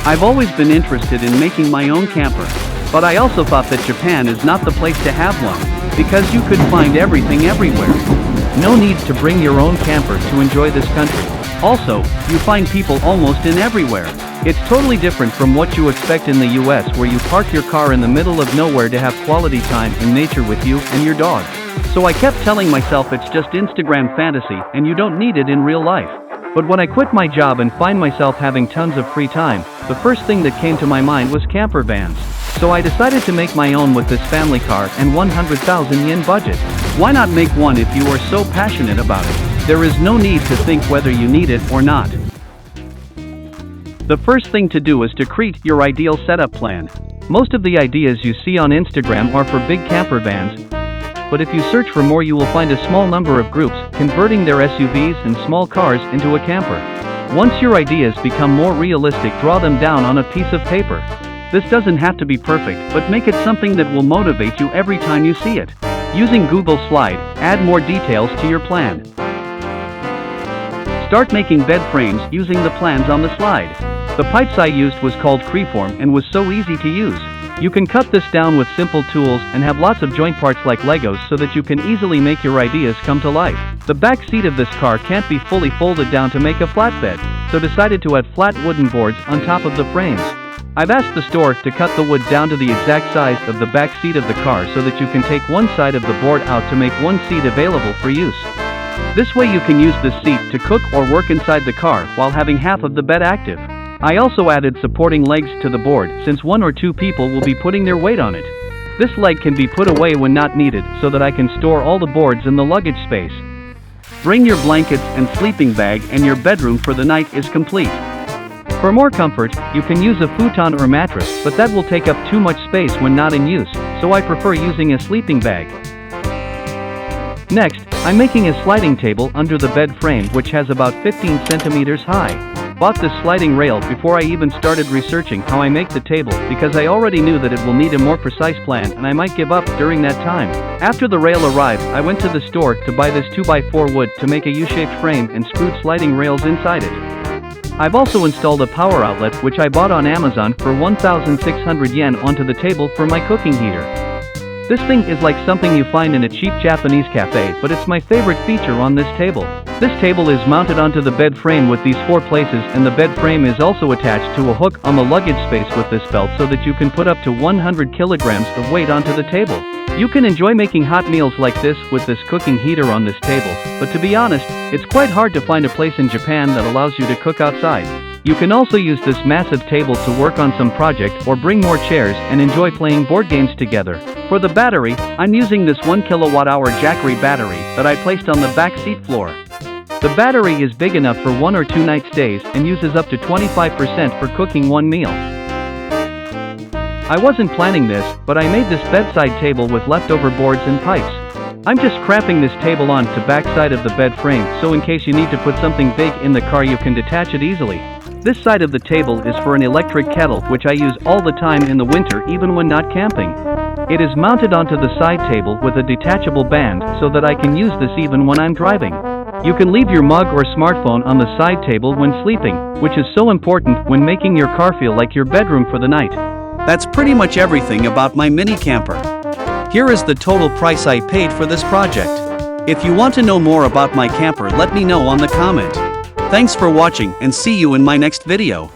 I've always been interested in making my own camper, but I also thought that Japan is not the place to have one, because you could find everything everywhere. No need to bring your own camper to enjoy this country. Also, you find people almost in everywhere. It's totally different from what you expect in the US, where you park your car in the middle of nowhere to have quality time in nature with you and your dog. So I kept telling myself it's just Instagram fantasy and you don't need it in real life. But when I quit my job and find myself having tons of free time, the first thing that came to my mind was camper vans. So I decided to make my own with this family car and 100,000 yen budget. Why not make one if you are so passionate about it? There is no need to think whether you need it or not. The first thing to do is to create your ideal setup plan. Most of the ideas you see on Instagram are for big camper vans, but if you search for more you will find a small number of groups converting their SUVs and small cars into a camper. Once your ideas become more realistic, draw them down on a piece of paper. This doesn't have to be perfect, but make it something that will motivate you every time you see it. Using Google Slide, add more details to your plan. Start making bed frames using the plans on the slide. The pipes I used was called Creeform and was so easy to use. You can cut this down with simple tools and have lots of joint parts like Legos so that you can easily make your ideas come to life. The back seat of this car can't be fully folded down to make a flatbed, so decided to add flat wooden boards on top of the frames. I've asked the store to cut the wood down to the exact size of the back seat of the car so that you can take one side of the board out to make one seat available for use. This way you can use this seat to cook or work inside the car while having half of the bed active. I also added supporting legs to the board since 1 or 2 people will be putting their weight on it. This leg can be put away when not needed so that I can store all the boards in the luggage space. Bring your blankets and sleeping bag and your bedroom for the night is complete. For more comfort, you can use a futon or mattress, but that will take up too much space when not in use, so I prefer using a sleeping bag. Next, I'm making a sliding table under the bed frame which has about 15 centimeters high. Bought this sliding rail before I even started researching how I make the table because I already knew that it will need a more precise plan and I might give up during that time. After the rail arrived, I went to the store to buy this 2x4 wood to make a U-shaped frame and screwed sliding rails inside it. I've also installed a power outlet which I bought on Amazon for 1,600 yen onto the table for my cooking heater. This thing is like something you find in a cheap Japanese cafe, but it's my favorite feature on this table. This table is mounted onto the bed frame with these 4 places, and the bed frame is also attached to a hook on the luggage space with this belt so that you can put up to 100 kilograms of weight onto the table. You can enjoy making hot meals like this with this cooking heater on this table, but to be honest, it's quite hard to find a place in Japan that allows you to cook outside. You can also use this massive table to work on some project or bring more chairs and enjoy playing board games together. For the battery, I'm using this 1 kilowatt-hour Jackery battery that I placed on the back seat floor. The battery is big enough for 1 or 2 night stays and uses up to 25% for cooking one meal. I wasn't planning this, but I made this bedside table with leftover boards and pipes. I'm just cramping this table on to backside of the bed frame so in case you need to put something big in the car you can detach it easily. This side of the table is for an electric kettle which I use all the time in the winter even when not camping. It is mounted onto the side table with a detachable band so that I can use this even when I'm driving. You can leave your mug or smartphone on the side table when sleeping, which is so important when making your car feel like your bedroom for the night. That's pretty much everything about my mini camper. Here is the total price I paid for this project. If you want to know more about my camper, let me know on the comment. Thanks for watching and see you in my next video.